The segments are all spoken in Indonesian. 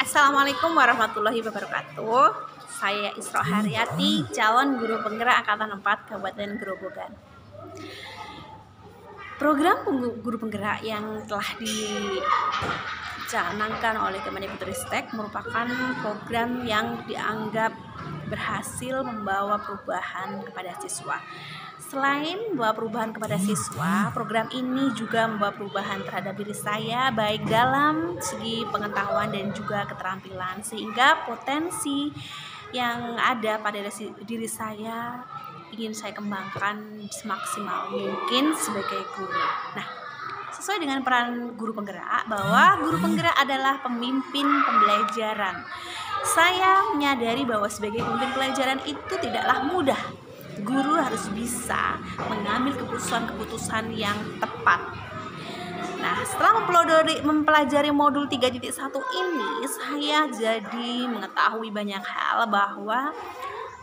Assalamualaikum warahmatullahi wabarakatuh. Saya Isra Haryati, calon guru penggerak Angkatan 4 Kabupaten Grobogan. Program guru penggerak yang telah dicanangkan oleh Kemendikbudristek merupakan program yang dianggap berhasil membawa perubahan kepada siswa. Selain membawa perubahan kepada siswa, program ini juga membawa perubahan terhadap diri saya, baik dalam segi pengetahuan dan juga keterampilan, sehingga potensi yang ada pada diri saya ingin saya kembangkan semaksimal mungkin sebagai guru. Nah, sesuai dengan peran guru penggerak, bahwa guru penggerak adalah pemimpin pembelajaran. Saya menyadari bahwa sebagai pemimpin pelajaran itu tidaklah mudah. Guru harus bisa mengambil keputusan-keputusan yang tepat. Nah, setelah mempelajari modul 3.1 ini, saya jadi mengetahui banyak hal bahwa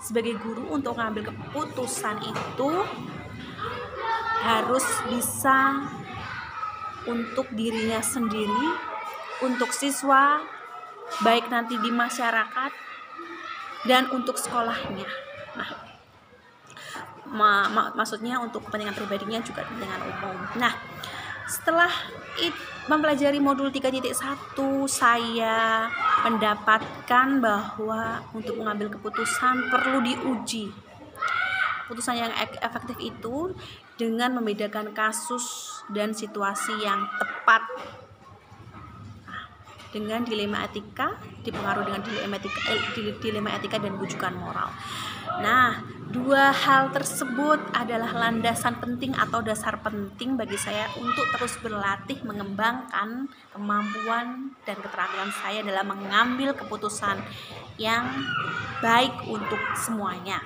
sebagai guru untuk mengambil keputusan itu harus bisa untuk dirinya sendiri, untuk siswa, baik nanti di masyarakat, dan untuk sekolahnya. Nah, maksudnya untuk kepentingan pribadinya juga kepentingan umum. Nah, setelah mempelajari modul 3.1, saya mendapatkan bahwa untuk mengambil keputusan perlu diuji. Keputusan yang efektif itu dengan membedakan kasus dan situasi yang tepat. Dengan dilema etika, dipengaruhi dengan dilema etika dan rujukan moral. Nah, dua hal tersebut adalah landasan penting atau dasar penting bagi saya untuk terus berlatih mengembangkan kemampuan dan keterampilan saya dalam mengambil keputusan yang baik untuk semuanya.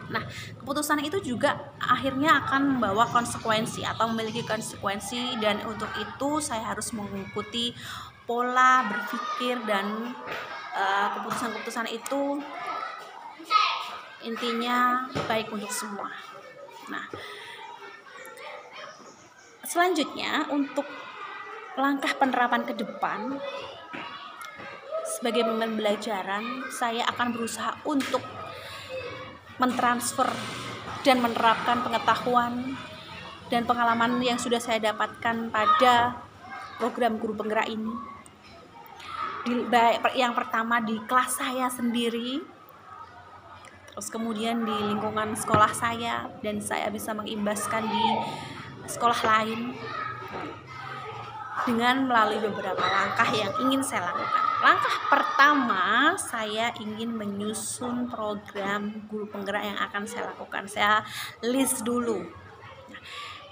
Nah, keputusan itu juga akhirnya akan membawa konsekuensi atau memiliki konsekuensi, dan untuk itu saya harus mengikuti pola berpikir dan keputusan-keputusan itu intinya baik untuk semua. Nah, selanjutnya untuk langkah penerapan ke depan sebagai pembelajaran, saya akan berusaha untuk mentransfer dan menerapkan pengetahuan dan pengalaman yang sudah saya dapatkan pada program guru penggerak ini. Yang pertama di kelas saya sendiri, terus kemudian di lingkungan sekolah saya, dan saya bisa mengimbaskan di sekolah lain dengan melalui beberapa langkah yang ingin saya lakukan. Langkah pertama, saya ingin menyusun program guru penggerak yang akan saya lakukan. Saya list dulu.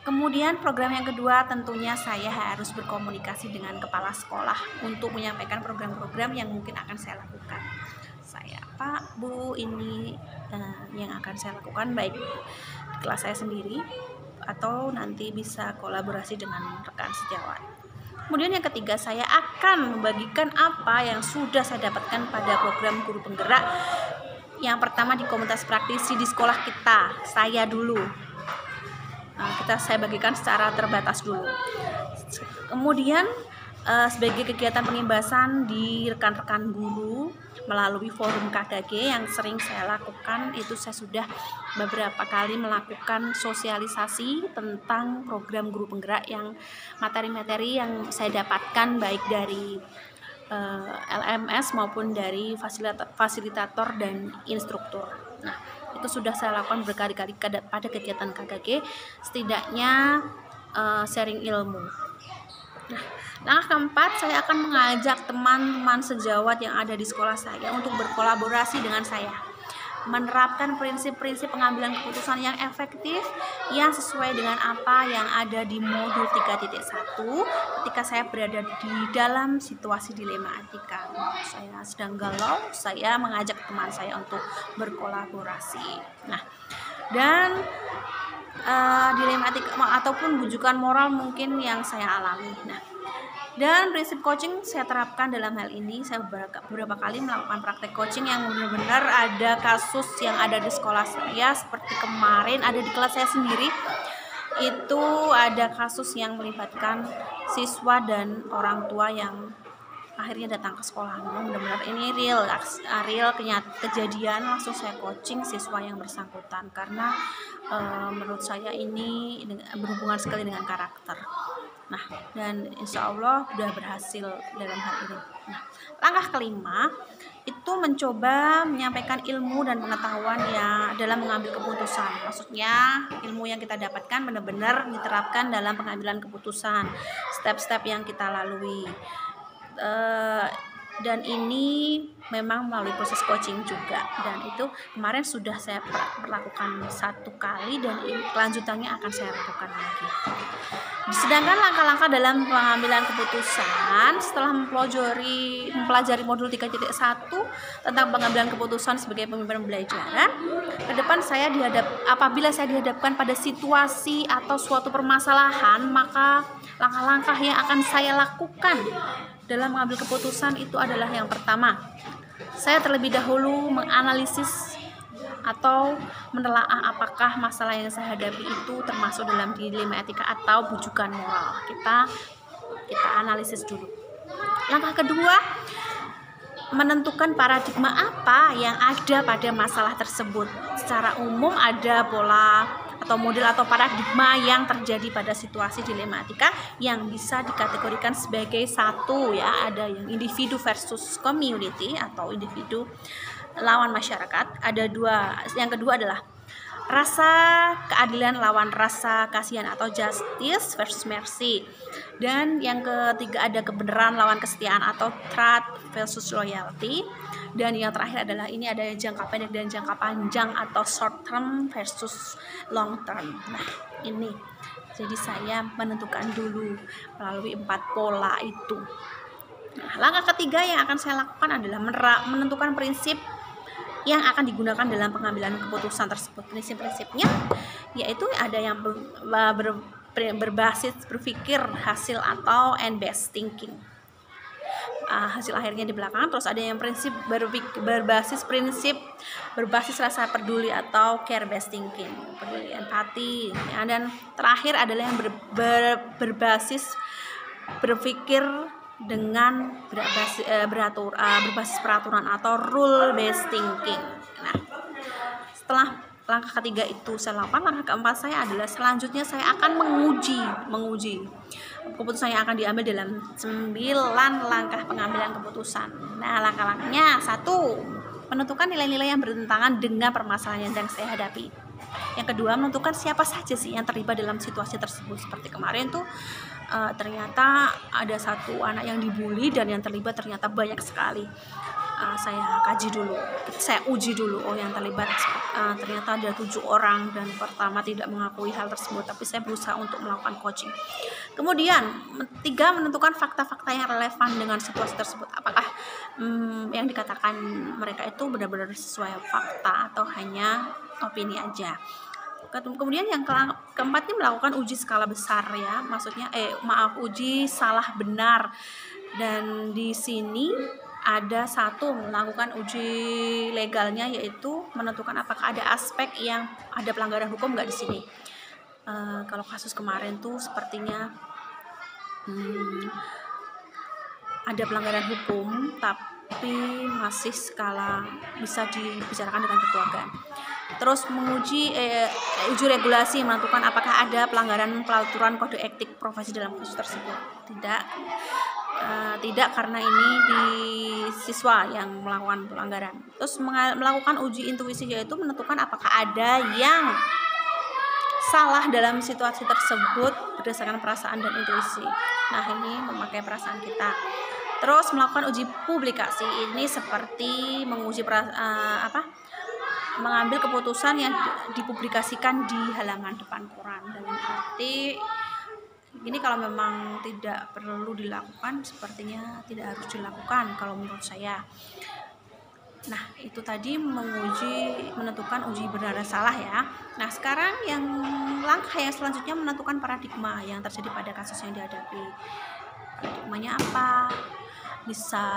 Kemudian program yang kedua, tentunya saya harus berkomunikasi dengan kepala sekolah untuk menyampaikan program-program yang mungkin akan saya lakukan. Saya, Pak, Bu, ini yang akan saya lakukan, baik di kelas saya sendiri atau nanti bisa kolaborasi dengan rekan sejawat. Kemudian yang ketiga, saya akan membagikan apa yang sudah saya dapatkan pada program guru penggerak. Yang pertama di komunitas praktisi di sekolah kita, saya dulu. Saya bagikan secara terbatas dulu. Kemudian sebagai kegiatan pengimbasan di rekan-rekan guru melalui forum KKG yang sering saya lakukan, itu saya sudah beberapa kali melakukan sosialisasi tentang program guru penggerak, yang materi-materi yang saya dapatkan baik dari LMS maupun dari fasilitator dan instruktur. Nah, itu sudah saya lakukan berkali-kali pada kegiatan KKG, setidaknya sharing ilmu. Nah, langkah keempat, saya akan mengajak teman-teman sejawat yang ada di sekolah saya untuk berkolaborasi dengan saya, menerapkan prinsip-prinsip pengambilan keputusan yang efektif yang sesuai dengan apa yang ada di modul 3.1 ketika saya berada di dalam situasi dilema etika. Saya sedang galau, saya mengajak teman saya untuk berkolaborasi. Nah, dan dilema etika ataupun bujukan moral mungkin yang saya alami. Nah, dan prinsip coaching saya terapkan dalam hal ini. Saya beberapa kali melakukan praktek coaching yang benar-benar ada kasus yang ada di sekolah saya. Seperti kemarin ada di kelas saya sendiri, itu ada kasus yang melibatkan siswa dan orang tua yang akhirnya datang ke sekolah. Memang benar-benar ini real kejadian, langsung saya coaching siswa yang bersangkutan karena menurut saya ini berhubungan sekali dengan karakter. Nah, dan insya Allah sudah berhasil dalam hal ini. Nah, langkah kelima itu mencoba menyampaikan ilmu dan pengetahuan ya dalam mengambil keputusan. Maksudnya ilmu yang kita dapatkan benar-benar diterapkan dalam pengambilan keputusan, step-step yang kita lalui. Dan ini memang melalui proses coaching juga, dan itu kemarin sudah saya lakukan 1 kali dan kelanjutannya akan saya lakukan lagi. Sedangkan langkah-langkah dalam pengambilan keputusan setelah mempelajari modul 3.1 tentang pengambilan keputusan sebagai pemimpin pembelajaran, ke depan apabila saya dihadapkan pada situasi atau suatu permasalahan, maka langkah-langkah yang akan saya lakukan dalam mengambil keputusan itu adalah yang pertama, saya terlebih dahulu menganalisis atau menelaah apakah masalah yang saya hadapi itu termasuk dalam dilema etika atau bujukan moral. Kita analisis dulu. Langkah kedua, menentukan paradigma apa yang ada pada masalah tersebut. Secara umum ada pola atau model atau paradigma yang terjadi pada situasi dilematika yang bisa dikategorikan sebagai satu ya, ada yang individu versus community atau individu lawan masyarakat. Ada 2. Yang kedua adalah rasa keadilan lawan rasa kasihan atau justice versus mercy. Dan yang ketiga ada kebenaran lawan kesetiaan atau truth versus loyalty. Dan yang terakhir adalah ini ada jangka pendek dan jangka panjang atau short term versus long term. Nah, ini jadi saya menentukan dulu melalui 4 pola itu. Nah, langkah ketiga yang akan saya lakukan adalah menentukan prinsip yang akan digunakan dalam pengambilan keputusan tersebut. Prinsip-prinsipnya yaitu ada yang berbasis berpikir hasil atau end-based thinking. Hasil akhirnya di belakang. Terus ada yang prinsip berbasis rasa peduli atau care-based thinking, peduli empati ya. Dan terakhir adalah yang berbasis berpikir dengan berbasis peraturan atau rule based thinking. Nah, setelah langkah ketiga itu saya lakukan, langkah keempat saya adalah selanjutnya saya akan menguji keputusan yang akan diambil dalam 9 langkah pengambilan keputusan. Nah, langkah-langkahnya 1, menentukan nilai-nilai yang bertentangan dengan permasalahan yang saya hadapi. Yang kedua, menentukan siapa saja sih yang terlibat dalam situasi tersebut. Seperti kemarin tuh ternyata ada 1 anak yang dibully dan yang terlibat ternyata banyak sekali. Saya kaji dulu, saya uji dulu. Oh, yang terlibat ternyata ada 7 orang dan pertama tidak mengakui hal tersebut, tapi saya berusaha untuk melakukan coaching. Kemudian 3, menentukan fakta-fakta yang relevan dengan situasi tersebut. Apakah yang dikatakan mereka itu benar-benar sesuai fakta atau hanya opini aja. Kemudian yang keempat ini melakukan uji skala besar ya, maksudnya uji salah benar. Dan di sini ada 1, melakukan uji legalnya, yaitu menentukan apakah ada aspek yang ada pelanggaran hukum nggak di sini. Kalau kasus kemarin tuh sepertinya ada pelanggaran hukum, tapi masih skala bisa dibicarakan dengan kekeluargaan. Terus menguji uji regulasi, menentukan apakah ada pelanggaran peraturan kode etik profesi dalam kasus tersebut. Tidak, karena ini di siswa yang melakukan pelanggaran. Terus melakukan uji intuisi, yaitu menentukan apakah ada yang salah dalam situasi tersebut berdasarkan perasaan dan intuisi. Nah, ini memakai perasaan kita. Terus melakukan uji publikasi, ini seperti menguji mengambil keputusan yang dipublikasikan di halaman depan koran. Dengan arti ini kalau memang tidak perlu dilakukan, sepertinya tidak harus dilakukan kalau menurut saya. Nah, itu tadi menentukan uji benar dan salah ya. Nah, sekarang langkah yang selanjutnya menentukan paradigma yang terjadi pada kasus yang dihadapi. Paradigmanya apa? Bisa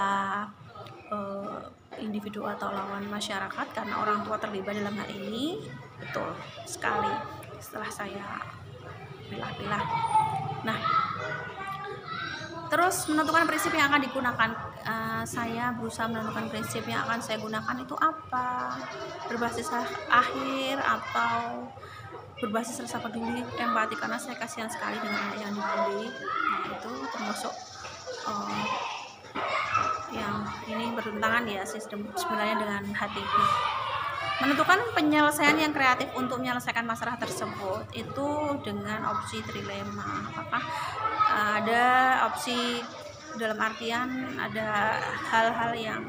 individu atau lawan masyarakat karena orang tua terlibat dalam hal ini. Betul sekali, setelah saya pilah-pilah. Nah, Terus menentukan prinsip yang akan digunakan, saya berusaha menentukan prinsip yang akan saya gunakan itu apa, berbasis akhir atau berbasis rasa peduli, empati, karena saya kasihan sekali dengan anak yang dibully. Nah itu termasuk yang ini bertentangan ya sistem sebenarnya dengan hati. Menentukan penyelesaian yang kreatif untuk menyelesaikan masalah tersebut itu dengan opsi trilema. Apakah ada opsi dalam artian ada hal-hal yang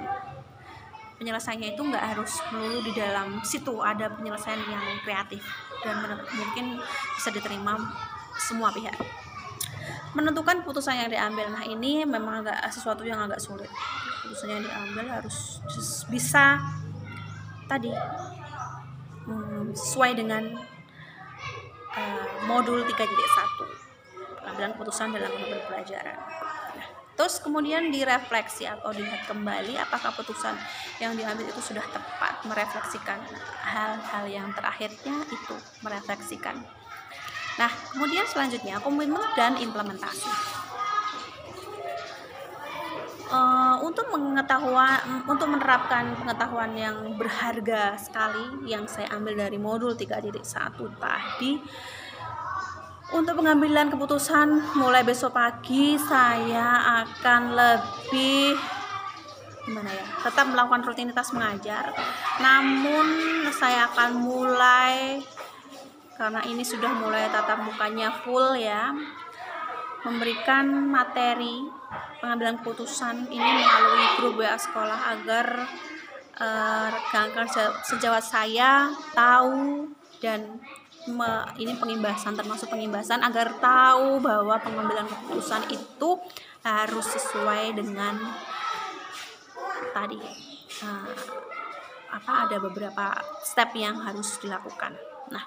penyelesaiannya itu nggak harus melulu di dalam situ, ada penyelesaian yang kreatif dan mungkin bisa diterima semua pihak. Menentukan putusan yang diambil, nah ini memang agak sesuatu yang agak sulit. Putusan yang diambil harus bisa tadi sesuai dengan modul 3.1 pengambilan keputusan dalam pembelajaran. Terus kemudian direfleksi atau dilihat kembali apakah keputusan yang diambil itu sudah tepat, merefleksikan hal-hal yang terakhirnya itu, merefleksikan. Nah kemudian selanjutnya komitmen dan implementasi. Untuk menerapkan pengetahuan yang berharga sekali yang saya ambil dari modul 3.1 tadi, untuk pengambilan keputusan mulai besok pagi saya akan lebih tetap melakukan rutinitas mengajar, namun saya akan mulai, karena ini sudah mulai tatap mukanya full ya, memberikan materi pengambilan keputusan ini melalui grup WA sekolah agar rekan-rekan sejawat saya tahu, dan ini pengimbasan, termasuk pengimbasan agar tahu bahwa pengambilan keputusan itu harus sesuai dengan tadi ada beberapa step yang harus dilakukan. Nah,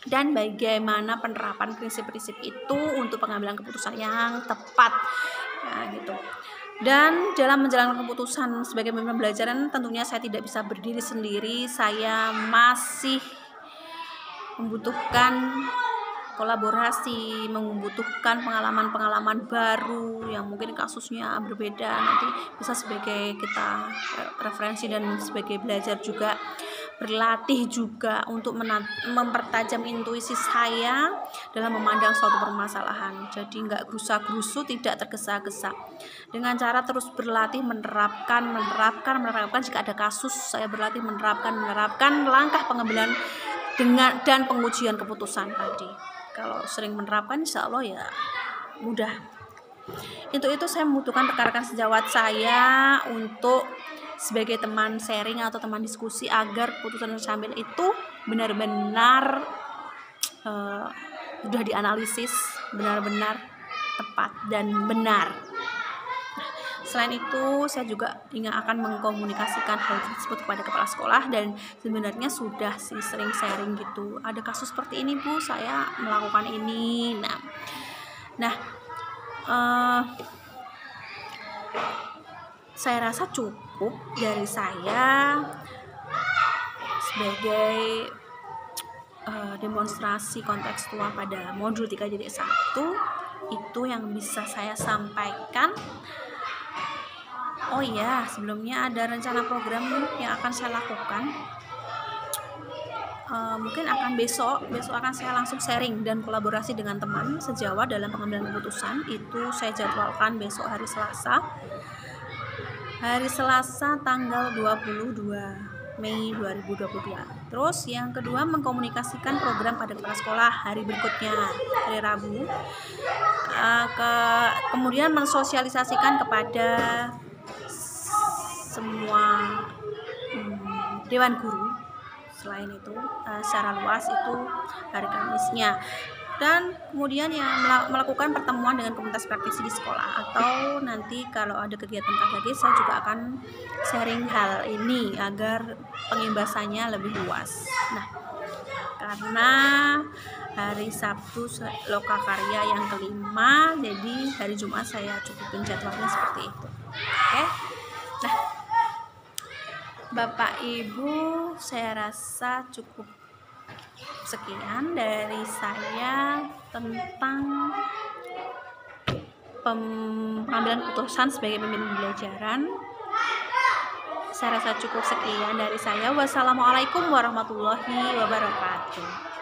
dan bagaimana penerapan prinsip-prinsip itu untuk pengambilan keputusan yang tepat, gitu. Dan dalam menjalankan keputusan sebagai pemimpin pembelajaran, tentunya saya tidak bisa berdiri sendiri. Saya masih membutuhkan kolaborasi, membutuhkan pengalaman-pengalaman baru yang mungkin kasusnya berbeda, nanti bisa sebagai kita referensi dan sebagai belajar juga, berlatih juga untuk mempertajam intuisi saya dalam memandang suatu permasalahan. Jadi nggak gerusa-gerusu, tidak tergesa-gesa. Dengan cara terus berlatih, menerapkan. Jika ada kasus, saya berlatih menerapkan langkah pengambilan dan pengujian keputusan tadi. Kalau sering menerapkan, insya Allah ya mudah. Itu saya membutuhkan rekan-rekan sejawat saya untuk sebagai teman sharing atau teman diskusi agar keputusan yang saya ambil itu benar-benar sudah dianalisis, benar-benar tepat dan benar. Selain itu, saya juga akan mengkomunikasikan hal tersebut kepada kepala sekolah, dan sebenarnya sudah sering sharing gitu. Ada kasus seperti ini Bu, saya melakukan ini. Nah, saya rasa cukup dari saya sebagai demonstrasi kontekstual pada modul 3.1 itu yang bisa saya sampaikan. Oh iya, sebelumnya ada rencana program yang akan saya lakukan. Mungkin akan besok akan saya langsung sharing dan kolaborasi dengan teman sejawat dalam pengambilan keputusan. Itu saya jadwalkan besok hari Selasa tanggal 22 Mei 2022. Terus yang kedua, mengkomunikasikan program pada kepala sekolah hari berikutnya, hari Rabu. Kemudian mensosialisasikan kepada semua dewan guru. Selain itu secara luas itu hari Kamisnya. Dan kemudian yang melakukan pertemuan dengan komunitas praktisi di sekolah, atau nanti kalau ada kegiatan KKG saya juga akan sharing hal ini agar pengimbasannya lebih luas. Nah, karena hari Sabtu lokakarya yang kelima, jadi hari Jumat saya cukupin jadwalnya seperti itu. Oke. Nah, Bapak Ibu, saya rasa cukup sekian dari saya tentang pengambilan keputusan sebagai pemimpin pembelajaran. Saya rasa cukup sekian dari saya. Wassalamualaikum warahmatullahi wabarakatuh.